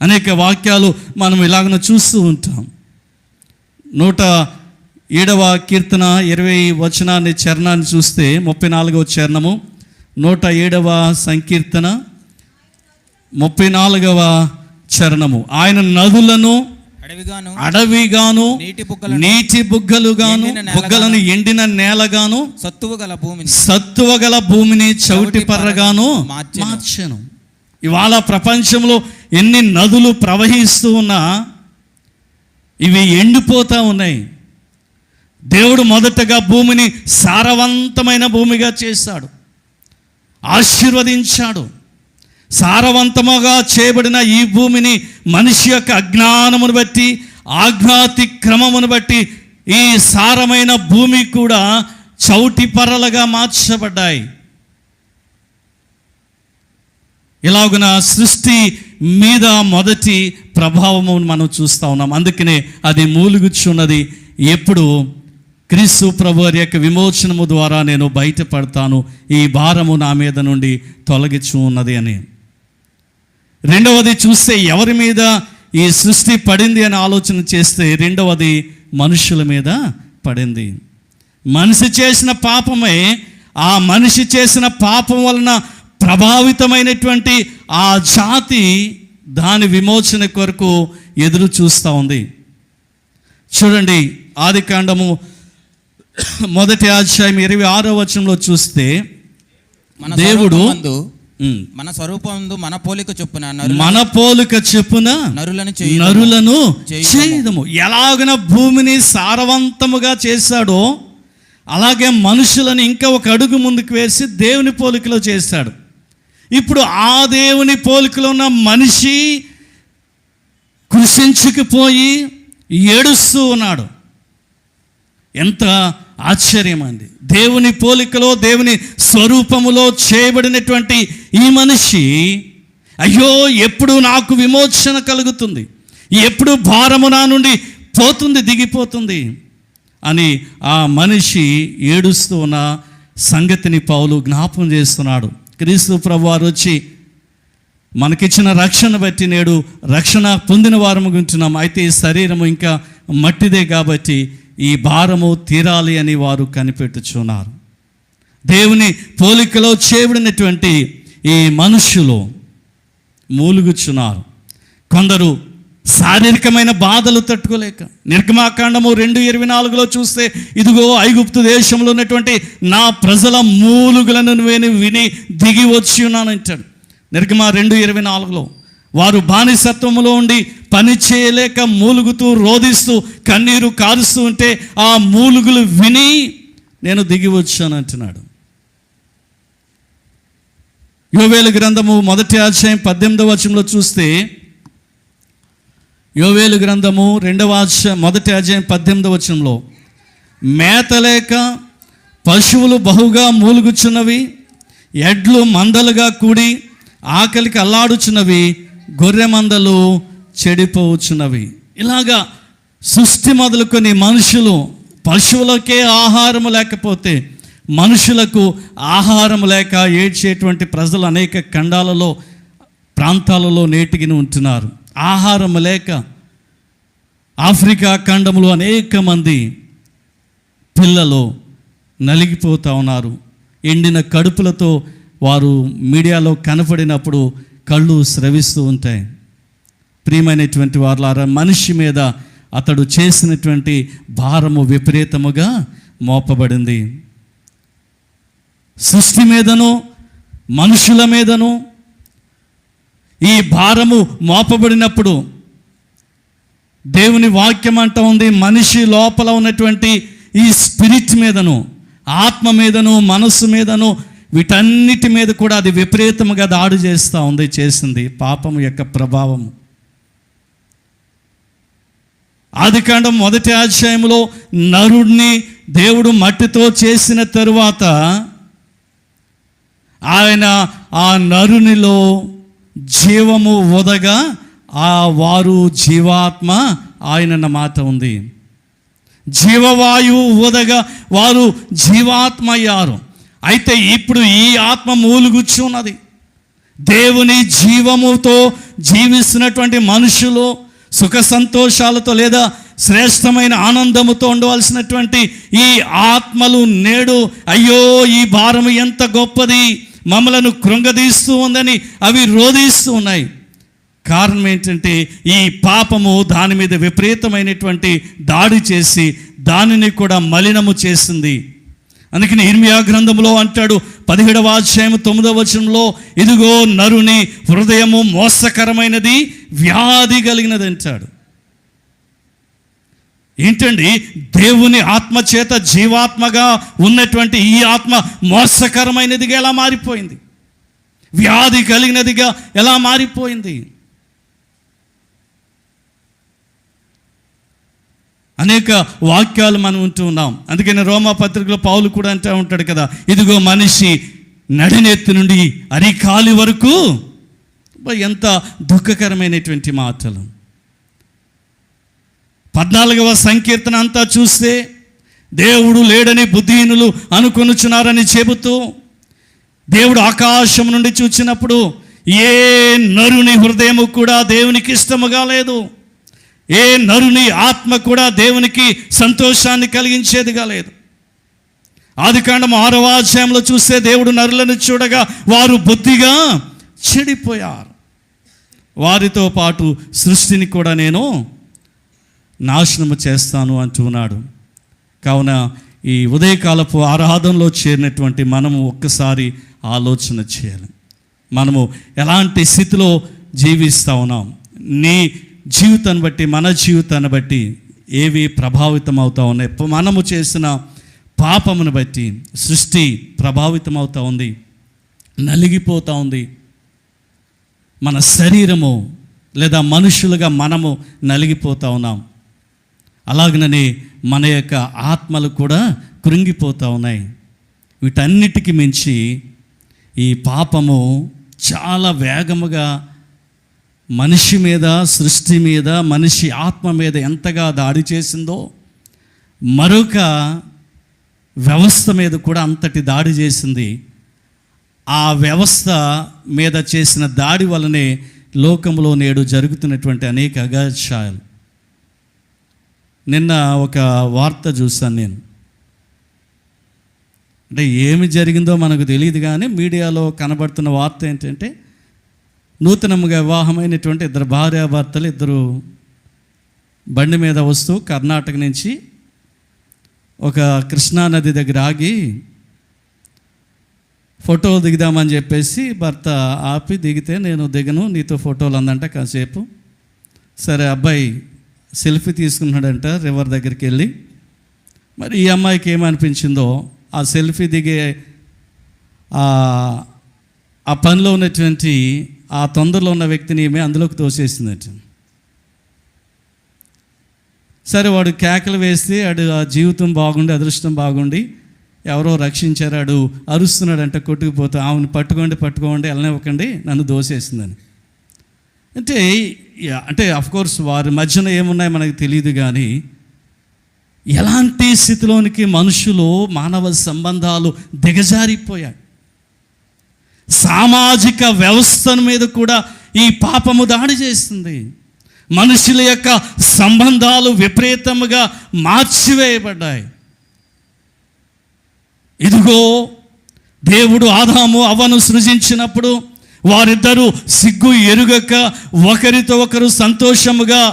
అనేక వాక్యాలు మనం ఇలాగను చూస్తూ ఉంటాం. 107వ కీర్తన 20 వచనాన్ని చరణాన్ని చూస్తే 34వ చరణము, 107వ సంకీర్తన 34వ చరణము. ఆయన నదులను అడవిగాను, నీటి బుగ్గలుగాను, బుగ్గలను ఎండిన నేలగాను, సత్తువగల భూమిని చౌటి పర్రగాను మార్చెను. ఇవాళ ప్రపంచంలో ఎన్ని నదులు ప్రవహిస్తూ ఉన్నా ఇవి ఎండిపోతూ ఉన్నాయి. దేవుడు మొదటగా భూమిని సారవంతమైన భూమిగా చేశాడు, ఆశీర్వదించాడు. సారవంతముగా చేయబడిన ఈ భూమిని మనిషి యొక్క అజ్ఞానమును బట్టి, ఆజ్ఞాతిక్రమమును బట్టి ఈ సారమైన భూమి కూడా చౌటి పర్రలుగా మార్చబడ్డాయి. ఇలాగున సృష్టి మీద మొదటి ప్రభావము మనం చూస్తూ ఉన్నాం. అందుకనే అది మూలుగుచున్నది. ఎప్పుడు క్రీస్తు ప్రభు వారి యొక్క విమోచనము ద్వారా నేను బయటపడతాను, ఈ భారము నా మీద నుండి తొలగించు ఉన్నది అని. రెండవది చూస్తే ఎవరి మీద ఈ సృష్టి పడింది అని ఆలోచన చేస్తే రెండవది మనుషుల మీద పడింది. మనిషి చేసిన పాపమే, ఆ మనిషి చేసిన పాపం వలన ప్రభావితమైనటువంటి ఆ జాతి దాని విమోచన కొరకు ఎదురు చూస్తూ ఉంది. చూడండి, ఆదికాండము 1వ అధ్యాయం 26వ వచనంలో చూస్తే దేవుడు మన స్వరూపమందు మన పోలిక చొప్పున నరులను చేయదము. ఎలాగన భూమిని సారవంతముగా చేశాడో అలాగే మనుషులను ఇంకా ఒక అడుగు ముందుకు వేసి దేవుని పోలికలో చేశాడు. ఇప్పుడు ఆ దేవుని పోలికలో ఉన్న మనిషి కృషించుకుపోయి ఏడుస్తూ ఉన్నాడు. ఎంత ఆశ్చర్యం అండి! దేవుని పోలికలో, దేవుని స్వరూపములో చేయబడినటువంటి ఈ మనిషి, అయ్యో ఎప్పుడు నాకు విమోచన కలుగుతుంది, ఎప్పుడు భారము నా నుండి పోతుంది, దిగిపోతుంది అని ఆ మనిషి ఏడుస్తూ ఉన్న సంగతిని పౌలు జ్ఞాపకం చేస్తున్నాడు. క్రీస్తు ప్రభువారు వచ్చి మనకిచ్చిన రక్షణ బట్టి నేడు రక్షణ పొందిన వారము ఉంటున్నాం. అయితే ఈ శరీరము ఇంకా మట్టిదే కాబట్టి ఈ భారము తీరాలి అని వారు కనిపెట్టుచున్నారు. దేవుని పోలికలో చేయబడినటువంటి ఈ మనుషులు మూలుగుచున్నారు. కొందరు శారీరకమైన బాధలు తట్టుకోలేక, నిర్గమాకాండము 2:24 చూస్తే, ఇదిగో ఐగుప్తు దేశంలో ఉన్నటువంటి నా ప్రజల మూలుగులను విని దిగి వచ్చి ఉన్నాను అంటాడు. నిర్గమ 2:24 వారు బానిసత్వములో ఉండి పని చేయలేక మూలుగుతూ రోధిస్తూ కన్నీరు కారుస్తూ ఉంటే ఆ మూలుగులు విని నేను దిగి వచ్చాను అంటున్నాడు. యోవేలు గ్రంథము 1వ అధ్యాయం 18వ వచనంలో చూస్తే, యోవేలు గ్రంథము 1వ అధ్యాయం 18వ వచనంలో, మేతలేక పశువులు బహుగా మూలుగుచున్నవి, ఎడ్లు మందలుగా కూడి ఆకలికి అల్లాడుచున్నవి, గొర్రె మందలు చెడిపోవచ్చున్నవి. ఇలాగా సృష్టి మొదలుకొని మనుషులు, పశువులకే ఆహారము లేకపోతే మనుషులకు ఆహారం లేక ఏడ్చేటువంటి ప్రజలు అనేక ఖండాలలో, ప్రాంతాలలో నేటికి ఉంటున్నారు. ఆహారం లేక ఆఫ్రికా ఖండంలో అనేక మంది పిల్లలు నలిగిపోతూ ఉన్నారు. ఎండిన కడుపులతో వారు మీడియాలో కనపడినప్పుడు కళ్ళు స్రవిస్తూ ఉంటాయి. ప్రియమైనటువంటి వారులారా, మనిషి మీద అతడు చేసినటువంటి భారము విపరీతముగా మోపబడింది. సృష్టి మీదను మనుషుల మీదను ఈ భారము మోపబడినప్పుడు దేవుని వాక్యం అంటూ ఉంది, మనిషి లోపల ఉన్నటువంటి ఈ స్పిరిట్ మీదను, ఆత్మ మీదను, మనస్సు మీదను, వీటన్నిటి మీద కూడా అది విపరీతముగా దాడి చేస్తూ ఉంది. చేసింది పాపము యొక్క ప్రభావము. ఆదికాండం 1వ అధ్యాయంలో నరుడిని దేవుడు మట్టితో చేసిన తరువాత ఆయన ఆ నరునిలో జీవము వదగా ఆ వారు జీవాత్మ ఆయనన్న మాట ఉంది. జీవవాయువు వదగా వారు జీవాత్మ అయ్యారు. అయితే ఇప్పుడు ఈ ఆత్మ మూలుగుచ్చున్నది. దేవుని జీవముతో జీవిస్తున్నటువంటి మనుషులు సుఖ సంతోషాలతో లేదా శ్రేష్టమైన ఆనందముతో ఉండవలసినటువంటి ఈ ఆత్మలు నేడు అయ్యో ఈ భారము ఎంత గొప్పది, మమ్మలను కృంగదీస్తూ ఉందని అవి రోధిస్తూ ఉన్నాయి. కారణం ఏంటంటే ఈ పాపము దాని మీద విపరీతమైనటువంటి దాడి చేసి దానిని కూడా మలినము చేసింది. అందుకని ఇర్మియా గ్రంథంలో అంటాడు 17వ అధ్యాయం 9వ వచనంలో, ఇదిగో నరుని హృదయము మోసకరమైనది, వ్యాధి కలిగినది అంటాడు. ఏంటండి, దేవుని ఆత్మ చేత జీవాత్మగా ఉన్నటువంటి ఈ ఆత్మ మోసకరమైనదిగా ఎలా మారిపోయింది? వ్యాధి కలిగినదిగా ఎలా మారిపోయింది? అనేక వాక్యాలు మనం ఉంటూ ఉన్నాం. అందుకని రోమా పత్రికలో పౌలు కూడా అంటూ ఉంటాడు కదా, ఇదిగో మనిషి నడినెత్తి నుండి అరికాలి వరకు. ఎంత దుఃఖకరమైనటువంటి మాటలు. 14వ సంకీర్తన అంతా చూస్తే దేవుడు లేడని బుద్ధిహీనులు అనుకొనుచున్నారని చెబుతూ, దేవుడు ఆకాశం నుండి చూచినప్పుడు ఏ నరుని హృదయము కూడా దేవునికి ఇష్టముగా లేదు, ఏ నరుని ఆత్మ కూడా దేవునికి సంతోషాన్ని కలిగించేదిగా లేదు. ఆదికాండం 6వ అధ్యాయంలో చూస్తే దేవుడు నరులను చూడగా వారు బుద్ధిగా చెడిపోయారు, వారితో పాటు సృష్టిని కూడా నేను నాశనము చేస్తాను అంటున్నాడు. కావున ఈ ఉదయకాలపు ఆరాధనలో చేరినటువంటి మనము ఒక్కసారి ఆలోచన చేయాలి. మనము ఎలాంటి స్థితిలో జీవిస్తూ ఉన్నాం? నీ జీవితాన్ని బట్టి, మన జీవితాన్ని బట్టి ఏవి ప్రభావితం అవుతూ ఉన్నాయి? మనము చేసిన పాపమును బట్టి సృష్టి ప్రభావితం అవుతూ ఉంది, నలిగిపోతూ ఉంది. మన శరీరము లేదా మనుషులుగా మనము నలిగిపోతూ ఉన్నాం. అలాగనే మన యొక్క ఆత్మలు కూడా కృంగిపోతూ ఉన్నాయి. వీటన్నిటికీ మించి ఈ పాపము చాలా వేగముగా మనిషి మీద, సృష్టి మీద, మనిషి ఆత్మ మీద ఎంతగా దాడి చేసిందో మరొక వ్యవస్థ మీద కూడా అంతటి దాడి చేసింది. ఆ వ్యవస్థ మీద చేసిన దాడి వలనే లోకంలో నేడు జరుగుతున్నటువంటి అనేక అగాధ్యాయాలు. నిన్న ఒక వార్త చూశాను నేను. అంటే ఏమి జరిగిందో మనకు తెలియదు, కానీ మీడియాలో కనబడుతున్న వార్త ఏంటంటే, నూతనంగా వివాహమైనటువంటి ఇద్దరు భార్యాభర్తలు, ఇద్దరు బండి మీద వస్తూ కర్ణాటక నుంచి ఒక కృష్ణానది దగ్గర ఆగి ఫోటోలు దిగుదామని చెప్పేసి భర్త ఆపి, దిగితే నేను దిగను, నీతో ఫోటోలు అందంట కాసేపు. సరే, అబ్బాయి సెల్ఫీ తీసుకున్నాడంట రివర్ దగ్గరికి వెళ్ళి. మరి ఈ అమ్మాయికి ఏమనిపించిందో, ఆ సెల్ఫీ దిగే ఆ పనిలో ఉన్నటువంటి ఆ తొందరలో ఉన్న వ్యక్తిని ఏమి అందులోకి తోసేసిందట. సరే, వాడు కేకలు వేస్తే ఆడు ఆ జీవితం బాగుండి, అదృష్టం బాగుండి ఎవరో రక్షించారు, ఆడు అరుస్తున్నాడంట కొట్టుకుపోతూ, ఆమెను పట్టుకోండి వెళ్ళనివ్వకండి, నన్ను దోసేసిందని. అంటే అఫ్కోర్స్ వారి మధ్యన ఏమున్నాయో మనకు తెలియదు, కానీ ఎలాంటి స్థితిలోనికి మనుషులు, మానవ సంబంధాలు దిగజారిపోయాయి. సామాజిక వ్యవస్థ మీద కూడా ఈ పాపము దాడి చేస్తుంది. మనుషుల యొక్క సంబంధాలు విపరీతముగా మార్చివేయబడ్డాయి. ఇదిగో దేవుడు ఆదాము అవ్వను సృజించినప్పుడు వారిద్దరూ సిగ్గు ఎరుగక ఒకరితో ఒకరు సంతోషముగా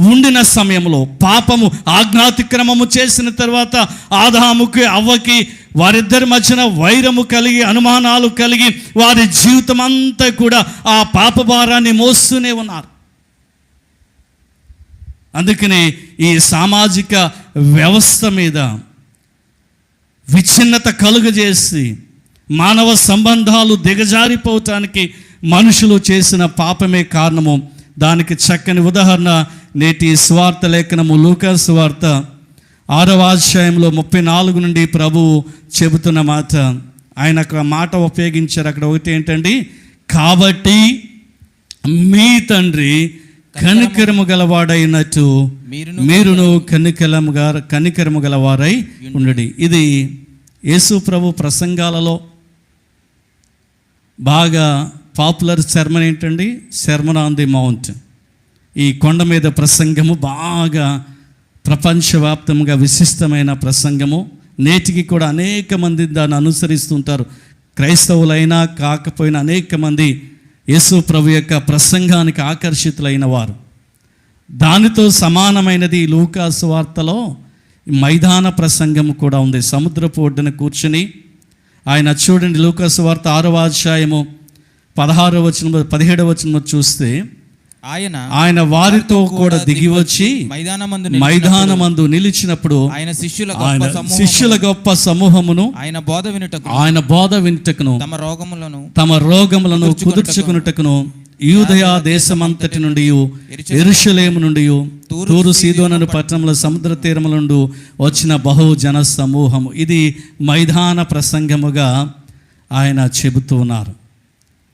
ఉండిన సమయంలో, పాపము ఆజ్ఞాతిక్రమము చేసిన తర్వాత ఆదాముకి అవ్వకి వారిద్దరి మధ్యన వైరము కలిగి, అనుమానాలు కలిగి, వారి జీవితం అంతా కూడా ఆ పాప భారాన్ని మోస్తూనే ఉన్నారు. అందుకనే ఈ సామాజిక వ్యవస్థ మీద విచ్ఛిన్నత కలుగజేసి మానవ సంబంధాలు దిగజారిపోవటానికి మనుషులు చేసిన పాపమే కారణము. దానికి చక్కని ఉదాహరణ నేటి స్వార్థ లేఖనము లూకా సువార్త 6వ అధ్యాయంలో 34 నుండి ప్రభువు చెబుతున్న మాట. ఆయన ఒక మాట ఉపయోగించారు అక్కడ. ఒకటి ఏంటండి, కాబట్టి మీ తండ్రి కనికరము గలవాడైనట్టు మీరును కనికరము గలవారై ఉండుడి. ఇది యేసు ప్రభు ప్రసంగాలలో బాగా పాపులర్ సెర్మన్ ఏంటండి, సెర్మన్ ఆన్ ది మౌంట్. ఈ కొండ మీద ప్రసంగము బాగా ప్రపంచవ్యాప్తంగా విశిష్టమైన ప్రసంగము. నేటికి కూడా అనేక మంది దాన్ని అనుసరిస్తుంటారు. క్రైస్తవులైనా కాకపోయినా అనేక మంది యేసు ప్రభు యొక్క ప్రసంగానికి ఆకర్షితులైన వారు. దానితో సమానమైనది లూకా సువార్తలో మైదాన ప్రసంగం కూడా ఉంది. సముద్రపు ఒడ్డున కూర్చుని ఆయన చూడండి, లూకాసు వార్త 6వ అధ్యాయము 16వ వచనం 17వ వచనం చూస్తే ఆయన వారితో కూడా దిగి వచ్చి మైదానమందు నిలిచినప్పుడు శిష్యుల గొప్ప సమూహమును ఆయన బోధ వినుటకును తమ రోగములను కుదుర్చుకునుటకును యూదయ దేశమంతటి నుండి యెరూషలేము నుండి తూరు సీదోను పట్టణముల సముద్ర తీరముల నుండి వచ్చిన బహుజన సమూహము. ఇది మైదాన ప్రసంగముగా ఆయన చెబుతూ ఉన్నారు.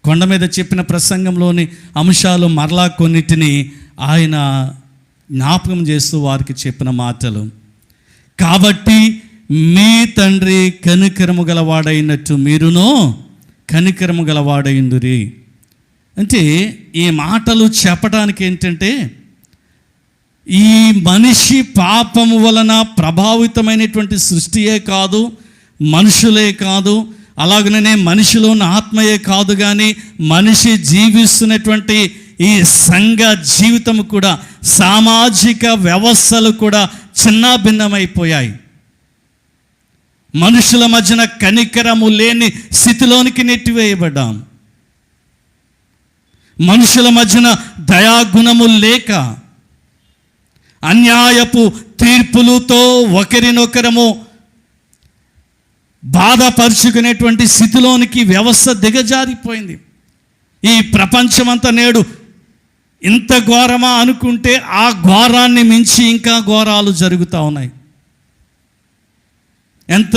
కొండ మీద చెప్పిన ప్రసంగంలోని అంశాలు మరలా కొన్నిటిని ఆయన జ్ఞాపకం చేస్తూ వారికి చెప్పిన మాటలు. కాబట్టి మీ తండ్రి కనికరము గలవాడైనట్టు మీరును కనికరము గలవాడైందురి. అంటే ఈ మాటలు చెప్పడానికి ఏంటంటే, ఈ మనిషి పాపము వలన ప్రభావితమైనటువంటి సృష్టియే కాదు, మనుషులే కాదు, అలాగనే మనిషిలో ఉన్న ఆత్మయే కాదు, కానీ మనిషి జీవిస్తున్నటువంటి ఈ సంఘ జీవితం కూడా, సామాజిక వ్యవస్థలు కూడా చిన్నాభిన్నమైపోయాయి. మనుషుల మధ్యన కనికరము లేని స్థితిలోనికి నెట్టివేయబడ్డాం. మనుషుల మధ్యన దయాగుణము లేక అన్యాయపు తీర్పులతో ఒకరినొకరము బాధపరుచుకునేటువంటి స్థితిలోనికి వ్యవస్థ దిగజారిపోయింది. ఈ ప్రపంచమంతా నేడు ఇంత ఘోరమా అనుకుంటే ఆ ఘోరాన్ని మించి ఇంకా ఘోరాలు జరుగుతూ ఉన్నాయి. ఎంత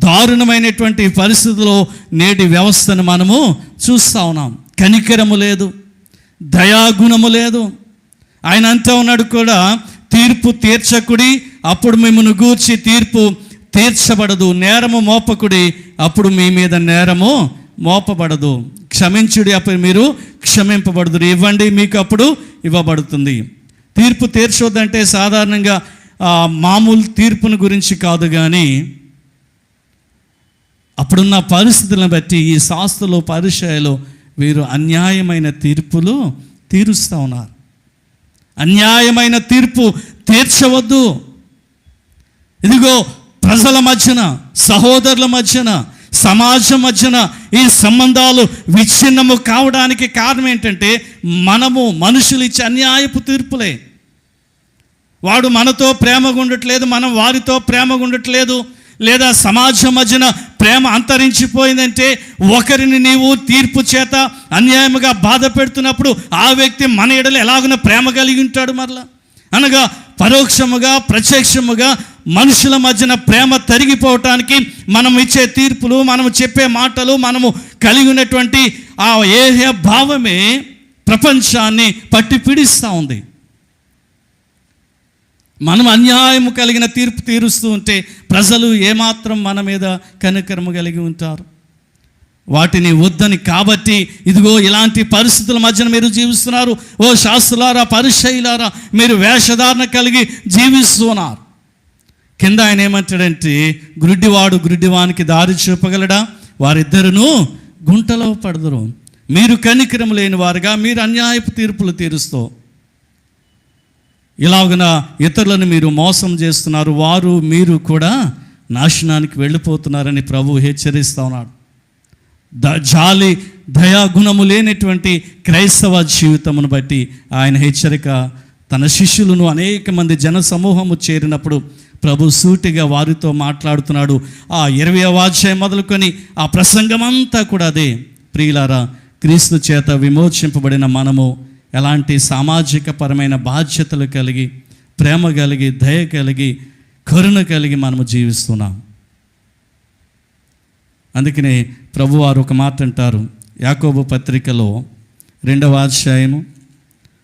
దారుణమైనటువంటి పరిస్థితుల్లో నేటి వ్యవస్థను మనము చూస్తూ ఉన్నాం. కనికరము లేదు, దయాగుణము లేదు. ఆయన అంతా ఉన్నాడు కూడా, తీర్పు తీర్చకుడి అప్పుడు మిమ్మల్ని గూర్చి తీర్పు తీర్చబడదు, నేరము మోపకుడి అప్పుడు మీ మీద నేరము మోపబడదు, క్షమించుడి అప్పుడు మీరు క్షమింపబడదు, ఇవ్వండి మీకు అప్పుడు ఇవ్వబడుతుంది. తీర్పు తీర్చొద్దంటే సాధారణంగా మామూలు తీర్పును గురించి కాదు, కానీ అప్పుడున్న పరిస్థితులను బట్టి ఈ శాస్త్రులు పరిచయాలు వీరు అన్యాయమైన తీర్పులు తీరుస్తూ ఉన్నారు. అన్యాయమైన తీర్పు తీర్చవద్దు. ఇదిగో ప్రజల మధ్యన, సహోదరుల మధ్యన, సమాజం మధ్యన ఈ సంబంధాలు విచ్ఛిన్నము కావడానికి కారణం ఏంటంటే, మనుషులు ఇచ్చే అన్యాయపు తీర్పులే. వాడు మనతో ప్రేమగా ఉండట్లేదు, మనం వారితో ప్రేమగా ఉండట్లేదు, లేదా సమాజం మధ్యన ప్రేమ అంతరించిపోయిందంటే, ఒకరిని నీవు తీర్పు చేత అన్యాయముగా బాధ పెడుతున్నప్పుడు ఆ వ్యక్తి మన ఎడల ఎలాగున ప్రేమ కలిగి ఉంటాడు మరలా. అనగా పరోక్షముగా ప్రత్యక్షముగా మనుషుల మధ్యన ప్రేమ తరిగిపోవటానికి మనం ఇచ్చే తీర్పులు, మనము చెప్పే మాటలు, మనము కలిగి ఉన్నటువంటి ఆ ఏహ్య భావమే ప్రపంచాన్ని పట్టి పీడిస్తూ ఉంది. మనం అన్యాయము కలిగిన తీర్పు తీరుస్తూ ఉంటే ప్రజలు ఏమాత్రం మన మీద కనికరము కలిగి ఉంటారు? వాటిని వద్దని. కాబట్టి ఇదిగో ఇలాంటి పరిస్థితుల మధ్యన మీరు జీవిస్తున్నారు. ఓ శాస్త్రులారా, పరిచయులారా, మీరు వేషధారణ కలిగి జీవిస్తున్నారు. కింద ఆయన ఏమంటాడంటే, గుడ్డివాడు గుడ్డివానికి దారి చూపగలడా, వారిద్దరును గుంటలో పడదురు. మీరు కనికరము లేని వారుగా మీరు అన్యాయపు తీర్పులు తీరుస్తూ ఇలాగున ఇతరులను మీరు మోసం చేస్తున్నారు, వారు మీరు కూడా నాశనానికి వెళ్ళిపోతున్నారని ప్రభువు హెచ్చరిస్తూ ఉన్నాడు. జాలి దయాగుణము లేనటువంటి క్రైస్తవ జీవితమును బట్టి ఆయన హెచ్చరిక. తన శిష్యులను అనేక మంది జన సమూహము చేరినప్పుడు ప్రభు సూటిగా వారితో మాట్లాడుతున్నాడు. ఆ 20వ అధ్యాయం మొదలుకొని ఆ ప్రసంగమంతా కూడా అదే. ప్రియులారా, క్రీస్తు చేత విమోచింపబడిన మనము ఎలాంటి సామాజిక పరమైన బాధ్యతలు కలిగి, ప్రేమ కలిగి, దయ కలిగి, కరుణ కలిగి మనము జీవిస్తున్నాం. అందుకనే ప్రభువారు ఒక మాట అంటారు, యాకోబు పత్రికలో 2వ అధ్యాయము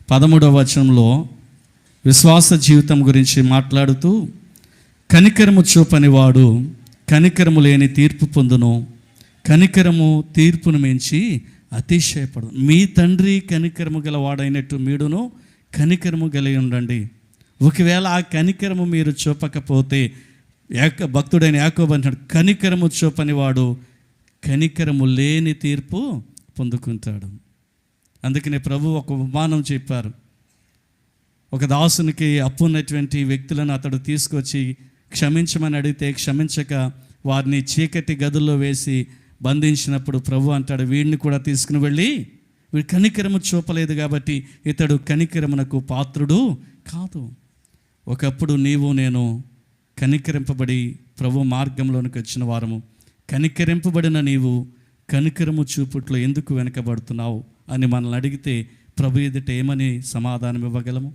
13వ వచనంలో విశ్వాస జీవితం గురించి మాట్లాడుతూ, కనికరము చూపని వాడు కనికరము లేని తీర్పు పొందును, కనికరము తీర్పును మించి అతిశయపడు. మీ తండ్రి కనికరము గలవాడైనట్టు మీరును కనికరము కలిగి ఉండండి. ఒకవేళ ఆ కనికరము మీరు చూపకపోతే, భక్తుడైన యాకోబు అంటాడు, కనికరము చూపని వాడు కనికరము లేని తీర్పు పొందుకుంటాడు. అందుకనే ప్రభు ఒక ఉపమానం చెప్పారు. ఒక దాసునికి అప్పు ఉన్నటువంటి వ్యక్తులను అతడు తీసుకొచ్చి క్షమించమని అడిగితే క్షమించక వారిని చీకటి గదుల్లో వేసి బంధించినప్పుడు ప్రభు అంటాడు, వీడిని కూడా తీసుకుని వెళ్ళి, వీడు కనికరము చూపలేదు కాబట్టి ఇతడు కనికరమునకు పాత్రుడు కాదు. ఒకప్పుడు నీవు నేను కనికరింపబడి ప్రభు మార్గంలోనికి వచ్చిన వారము. కనికరింపబడిన నీవు కనికరము చూపుట్లో ఎందుకు వెనకబడుతున్నావు అని మనల్ని అడిగితే ప్రభు ఎదుట ఏమని సమాధానం ఇవ్వగలము?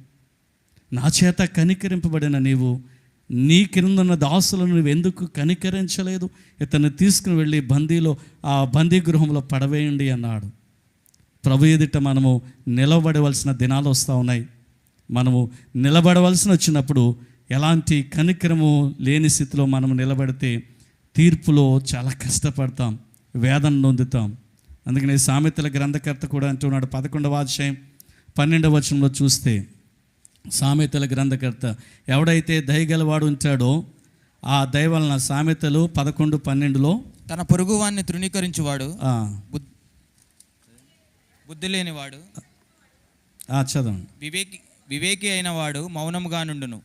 నా చేత కనికరింపబడిన నీవు నీ కిందున్న దాసులను నువ్వు ఎందుకు కనికరించలేదు? ఇతన్ని తీసుకుని వెళ్ళి ఆ బందీ గృహంలో పడవేయండి అన్నాడు. ప్రభు ఎదుట మనము నిలబడవలసిన దినాలు వస్తూ ఉన్నాయి. మనము నిలబడవలసిన వచ్చినప్పుడు ఎలాంటి కనికరము లేని స్థితిలో మనము నిలబడితే తీర్పులో చాలా కష్టపడతాం, వేదన నొందుతాం. అందుకని సామెతల గ్రంథకర్త కూడా అంటున్నాడు, 11వ అధ్యాయం 12వ వచనంలో చూస్తే, సామెతల గ్రంథకర్త ఎవడైతే దయగలవాడు ఉంటాడో ఆ దయ వలన, సామెతలు 11:12లో, తన పొరుగువాన్ని తృణీకరించువాడు బుద్ధి లేనివాడు, చదవండి, వివేకి అయిన వాడు మౌనముగా నుండును.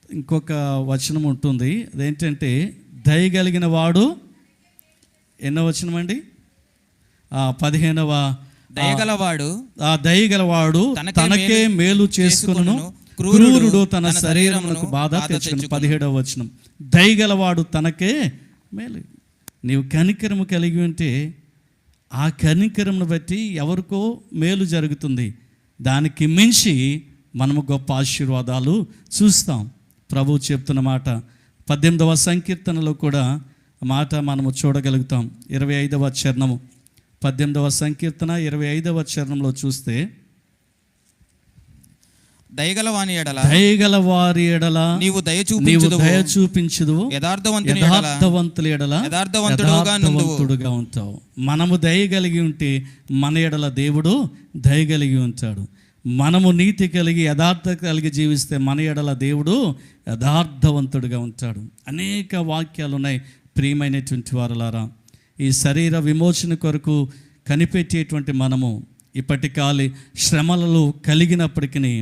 ఇంకొక వచనం ఉంటుంది, అదేంటంటే దయగలిగిన వాడు, ఎన్నో వచనం అండి? 15వ, దయగలవాడు తనకే మేలు చేసుకొనును, క్రూరుడు తన శరీరమునకు బాధ తెచ్చును. 17వ వచనం, దయగలవాడు తనకే మేలు. నీవు కనికరము కలిగి ఉంటే ఆ కనికరమును బట్టి ఎవరికో మేలు జరుగుతుంది. దానికి మించి మనము గొప్ప ఆశీర్వాదాలు చూస్తాం. ప్రభువు చెప్తున్న మాట 18వ సంకీర్తనలో కూడా మాట మనము చూడగలుగుతాం. 25వ చరణము, 18వ సంకీర్తన 25వ చరణంలో చూస్తే, దయగలవాని ఎడల నీవు దయ చూపించుదు, యథార్థవంతుల ఎడల యథార్థవంతుడుగా ఉంటావు. మనము దయ కలిగి ఉంటే మన ఎడల దేవుడు దయ కలిగి ఉంటాడు. మనము నీతి కలిగి యథార్థత కలిగి జీవిస్తే మన ఎడల దేవుడు యథార్థవంతుడుగా ఉంటాడు. అనేక వాక్యాలు ఉన్నాయి. ప్రియమైనటువంటి వారలారా, ఈ శరీర విమోచన కొరకు కనిపెట్టేటువంటి మనము ఇప్పటికాలి శ్రమలలో కలిగినప్పటికీ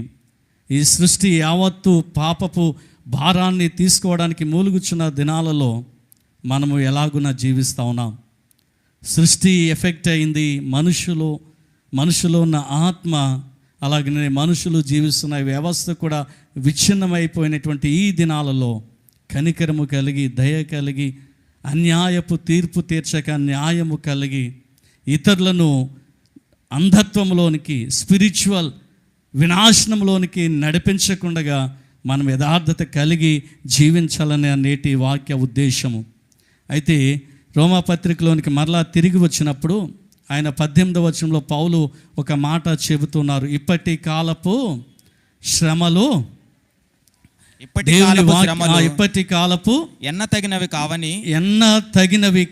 ఈ సృష్టి యావత్తు పాపపు భారాన్ని తీసుకోవడానికి మూలుగుచున్న దినాలలో మనము ఎలాగున జీవిస్తూ ఉన్నాం? సృష్టి ఎఫెక్ట్ అయింది, మనుషులో ఉన్న ఆత్మ, అలాగనే మనుషులు జీవిస్తున్న వ్యవస్థ కూడా విచ్ఛిన్నమైపోయినటువంటి ఈ దినాలలో కనికరము కలిగి, దయ కలిగి, అన్యాయపు తీర్పు తీర్చక న్యాయము కలిగి, ఇతరులను అంధత్వంలోనికి, స్పిరిచువల్ వినాశనంలోనికి నడిపించకుండా మనం యథార్థత కలిగి జీవించాలనే నేటి వాక్య ఉద్దేశము. అయితే రోమాపత్రికలోనికి మరలా తిరిగి వచ్చినప్పుడు ఆయన 18వ వచనంలో పౌలు ఒక మాట చెబుతున్నారు, ఇప్పటి కాలపు శ్రమలు ఇప్పటి కాలపు ఎన్న తగినవి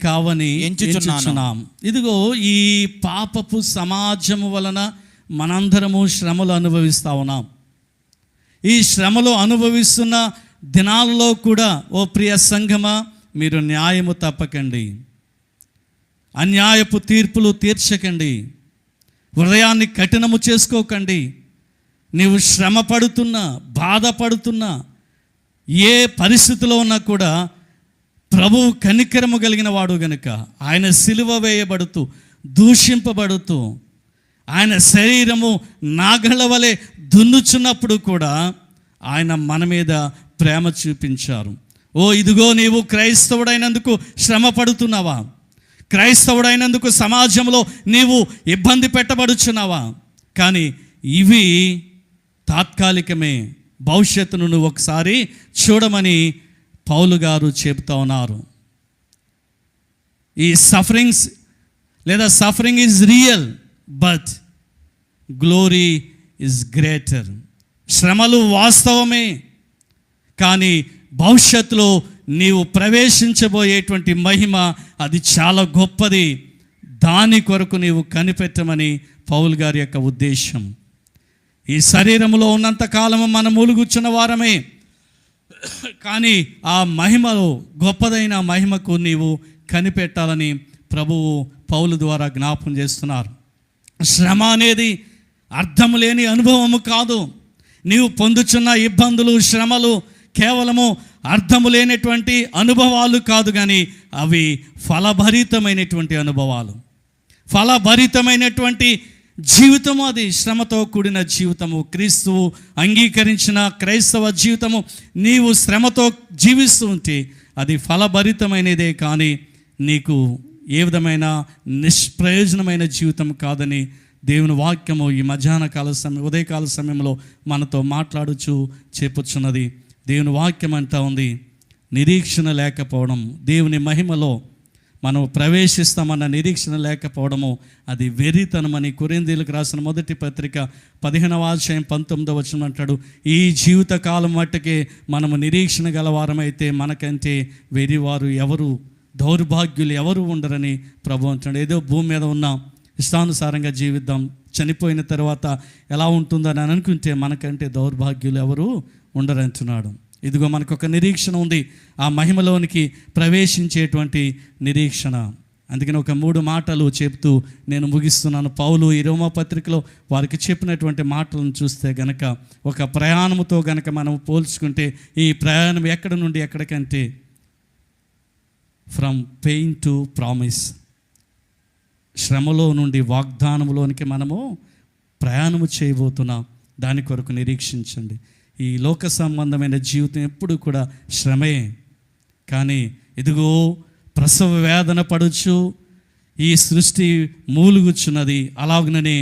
కావని ఎంచుచున్నాం. ఇదిగో ఈ పాపపు సమాజము వలన మనందరము శ్రమలు అనుభవిస్తూ ఉన్నాం. ఈ శ్రమలు అనుభవిస్తున్న దినాలలో కూడా ఓ ప్రియ సంఘమా, మీరు న్యాయము తప్పకండి, అన్యాయపు తీర్పులు తీర్చకండి, హృదయాన్ని కఠినము చేసుకోకండి. నీవు శ్రమ పడుతున్నా, బాధపడుతున్నా, ఏ పరిస్థితిలో ఉన్నా కూడా ప్రభువు కనికరము కలిగిన వాడు గనుక ఆయన సిలువ వేయబడుతూ, దూషింపబడుతూ, ఆయన శరీరము నాగళ్ళ వలె దున్నుచున్నప్పుడు కూడా ఆయన మన మీద ప్రేమ చూపించారు. ఓ ఇదిగో, నీవు క్రైస్తవుడైనందుకు శ్రమ పడుతున్నావా? క్రైస్తవుడైనందుకు సమాజంలో నీవు ఇబ్బంది పెట్టబడుచున్నావా? కానీ ఇవి తాత్కాలికమే, భవిష్యత్తును నువ్వు ఒకసారి చూడమని పౌలు గారు చెప్తా ఉన్నారు. ఈ suffering is real, but glory is greater. శ్రమలు వాస్తవమే, కానీ భవిష్యత్తులో నీవు ప్రవేశించబోయేటువంటి మహిమ అది చాలా గొప్పది. దాని కొరకు నీవు కనిపెట్టమని పౌలు గారి యొక్క ఉద్దేశం. ఈ శరీరంలో ఉన్నంత కాలము మనం మూలుగుచ్చున్న వారమే, కానీ ఆ మహిమలో గొప్పదైన మహిమకు నీవు కనిపెట్టాలని ప్రభువు పౌలు ద్వారా జ్ఞాపకం చేస్తున్నారు. శ్రమ అనేది అర్థం లేని అనుభవము కాదు. నీవు పొందుచున్న ఇబ్బందులు, శ్రమలు కేవలము అర్థము లేనటువంటి అనుభవాలు కాదు, కానీ అవి ఫలభరితమైనటువంటి అనుభవాలు, ఫలభరితమైనటువంటి జీవితము. అది శ్రమతో కూడిన జీవితము. క్రీస్తువు అంగీకరించిన క్రైస్తవ జీవితము నీవు శ్రమతో జీవిస్తూ ఉంటే అది ఫలభరితమైనదే, కానీ నీకు ఏ విధమైన నిష్ప్రయోజనమైన జీవితం కాదని దేవుని వాక్యము ఈ మధ్యాహ్న కాల సమయం, ఉదయకాల సమయంలో మనతో మాట్లాడుచు చెప్పుచున్నది. దేవుని వాక్యం అంటా ఉంది, నిరీక్షణ లేకపోవడం, దేవుని మహిమలో మనం ప్రవేశిస్తామన్న నిరీక్షణ లేకపోవడము అది వెర్రితనమని కొరింథీయులకు రాసిన మొదటి పత్రిక 15వ అధ్యాయం 19వ వచనం అంటాడు. ఈ జీవిత కాలం మట్టుకే మనము నిరీక్షణ గలవారమైతే మనకంటే వెర్రివారు ఎవరు, దౌర్భాగ్యులు ఎవరు ఉండరని ప్రభు అంటున్నాడు. ఏదో భూమి మీద ఉన్నాం, ఇష్టానుసారంగా జీవిద్దాం, చనిపోయిన తర్వాత ఎలా ఉంటుందని అనుకుంటే మనకంటే దౌర్భాగ్యులు ఎవరు ఉండరంటున్నాడు. ఇదిగో మనకు ఒక నిరీక్షణ ఉంది, ఆ మహిమలోనికి ప్రవేశించేటువంటి నిరీక్షణ. అందుకని ఒక 3 మాటలు చెప్తూ నేను ముగిస్తున్నాను. పౌలు ఈ రోమా పత్రికలో వారికి చెప్పినటువంటి మాటలను చూస్తే గనక, ఒక ప్రయాణముతో గనక మనం పోల్చుకుంటే ఈ ప్రయాణం ఎక్కడి నుండి ఎక్కడికంటే ఫ్రమ్ పెయిన్ టు ప్రామిస్, శ్రమలో నుండి వాగ్దానములోనికి మనము ప్రయాణము చేయబోతున్నాం. దాని కొరకు నిరీక్షించండి. ఈ లోక సంబంధమైన జీవితం ఎప్పుడు కూడా శ్రమే, కానీ ఇదిగో ప్రసవ వేదన పడుచు ఈ సృష్టి మూలుగుచున్నది. అలాగనే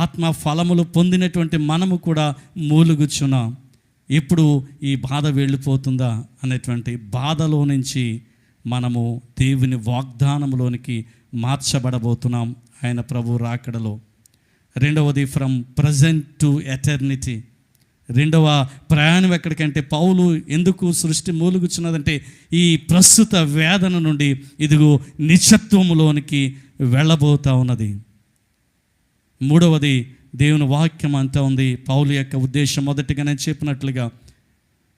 ఆత్మ ఫలములు పొందినటువంటి మనము కూడా మూలుగుచున్నాం. ఎప్పుడు ఈ బాధ వెళ్ళిపోతుందా అనేటువంటి బాధలో నుంచి మనము దేవుని వాగ్దానంలోనికి మార్చబడబోతున్నాం ఆయన ప్రభు రాకడలో. రెండవది ఫ్రమ్ ప్రజెంట్ టు ఎటర్నిటీ. రెండవ ప్రయాణం ఎక్కడికంటే, పౌలు ఎందుకు సృష్టి మూలుగుచున్నదంటే ఈ ప్రస్తుత వేదన నుండి ఇదిగో నిత్యత్వములోనికి వెళ్ళబోతా ఉన్నది. మూడవది దేవుని వాక్యం అంతా ఉంది. పౌలు యొక్క ఉద్దేశం మొదటిగా నేను చెప్పినట్లుగా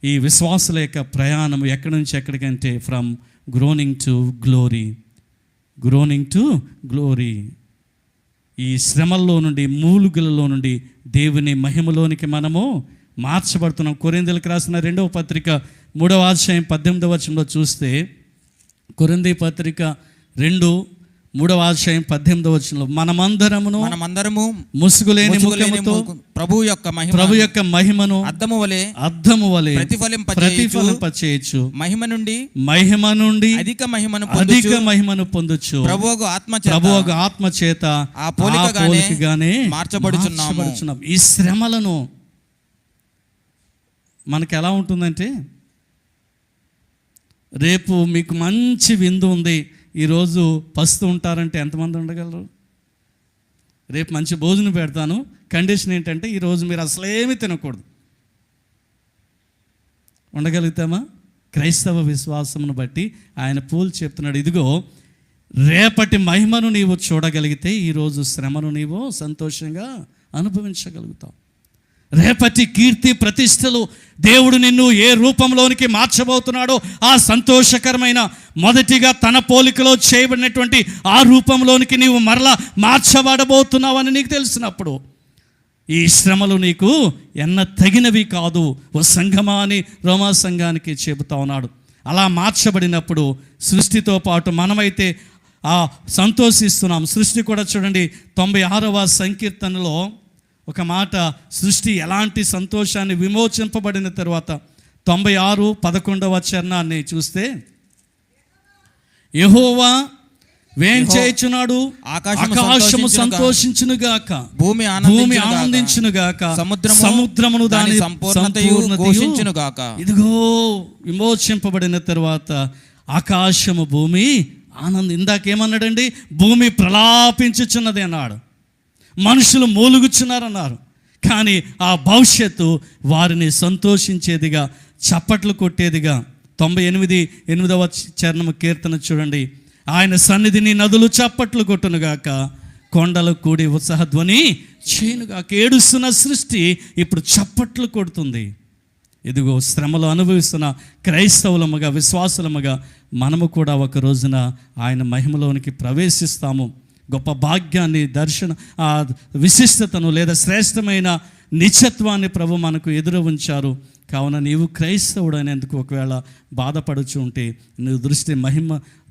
ఈ విశ్వాసుల యొక్క ప్రయాణం ఎక్కడి నుంచి ఎక్కడికంటే from groaning to glory, groaning to glory. ఈ శ్రమల్లో నుండి, మూలుగులలో నుండి దేవుని మహిమలోనికి మనము మార్చబడుతున్నాం. కొరింథీయులకు రాసిన 2వ పత్రిక 3వ అధ్యాయం 18వ వచనంలో చూస్తే, కొరింథీ పత్రిక 2:3వ అధ్యాయం 18వ వచనంలో మనమందరము ముసుగులేని ముఖముతో ప్రభు యొక్క మహిమను అద్దము వలె ప్రతిఫలింపచేయచ్చు. మహిమ నుండి అధిక మహిమను పొందుచు ప్రభువు ఆత్మ చేత ఆ పోలికగానే మార్చబడుచున్నాం. ఈ శ్రమలను మనకు ఎలా ఉంటుందంటే, రేపు మీకు మంచి విందు ఉంది, ఈరోజు పస్తు ఉంటారంటే ఎంతమంది ఉండగలరు? రేపు మంచి భోజనం పెడతాను, కండిషన్ ఏంటంటే ఈరోజు మీరు అసలేమీ తినకూడదు. ఉండగలుగుతామా? క్రైస్తవ విశ్వాసమును బట్టి ఆయన పూలు చెప్తున్నాడు, ఇదిగో రేపటి మహిమను నీవు చూడగలిగితే ఈరోజు శ్రమను నీవు సంతోషంగా అనుభవించగలుగుతావు. రేపటి కీర్తి ప్రతిష్టలు దేవుడు నిన్ను ఏ రూపంలోనికి మార్చబోతున్నాడో ఆ సంతోషకరమైన మొదటిగా తన పోలికలో చేయబడినటువంటి ఆ రూపంలోనికి నీవు మరలా మార్చబడబోతున్నావని నీకు తెలిసినప్పుడు ఈ శ్రమలు నీకు ఎన్న తగినవి కాదు ఓ సంఘమా అని రోమా సంఘానికి చెబుతా ఉన్నాడు. అలా మార్చబడినప్పుడు సృష్టితో పాటు మనమైతే సంతోషిస్తున్నాం. సృష్టి కూడా చూడండి, 96వ సంకీర్తనలో ఒక మాట, సృష్టి ఎలాంటి సంతోషాన్ని విమోచింపబడిన తర్వాత 96:11 చరణాన్ని చూస్తే, యెహోవా వేంచేయుచున్నాడు, ఆకాశము సంతోషించునుగాక, భూమి ఆనందించునుగాక, సముద్రమును దాని సంపూర్ణతయుగాక. ఇదిగో విమోచింపబడిన తర్వాత ఆకాశము భూమి ఇందాకేమన్నాడండి? భూమి ప్రలాపించుచున్నది అన్నాడు, మనుషులు మూలుగుచున్నారన్నారు. కానీ ఆ భవిష్యత్తు వారిని సంతోషించేదిగా, చప్పట్లు కొట్టేదిగా. 98:8 చరణము కీర్తన చూడండి, ఆయన సన్నిధిని నదులు చప్పట్లు కొట్టునుగాక, కొండలు కూడి ఉత్సాహధ్వని చేయునుగాక. ఏడుస్తున్న సృష్టి ఇప్పుడు చప్పట్లు కొడుతుంది. ఇదిగో శ్రమలు అనుభవిస్తున్న క్రైస్తవులముగా, విశ్వాసులముగా మనము కూడా ఒక రోజున ఆయన మహిమలోనికి ప్రవేశిస్తాము. గొప్ప భాగ్యాన్ని, ఆ విశిష్టతను లేదా శ్రేష్టమైన నిత్యత్వాన్ని ప్రభు మనకు ఎదురు ఉంచారు. కావున నీవు క్రైస్తవుడు అనేందుకు ఒకవేళ బాధపడుచు ఉంటే నువ్వు దృష్టి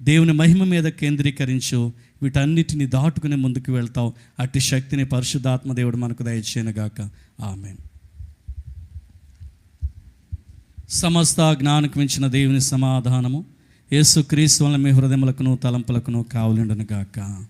దేవుని మహిమ మీద కేంద్రీకరించు. వీటన్నిటిని దాటుకుని ముందుకు వెళ్తావు. అట్టి శక్తిని పరిశుద్ధాత్మ దేవుడు మనకు దయచేయనుగాక. ఆమేన్. సమస్త జ్ఞానకు మించిన దేవుని సమాధానము యేసుక్రీస్తు వలన మీ హృదయములకును తలంపులకును కావలిండును గాక.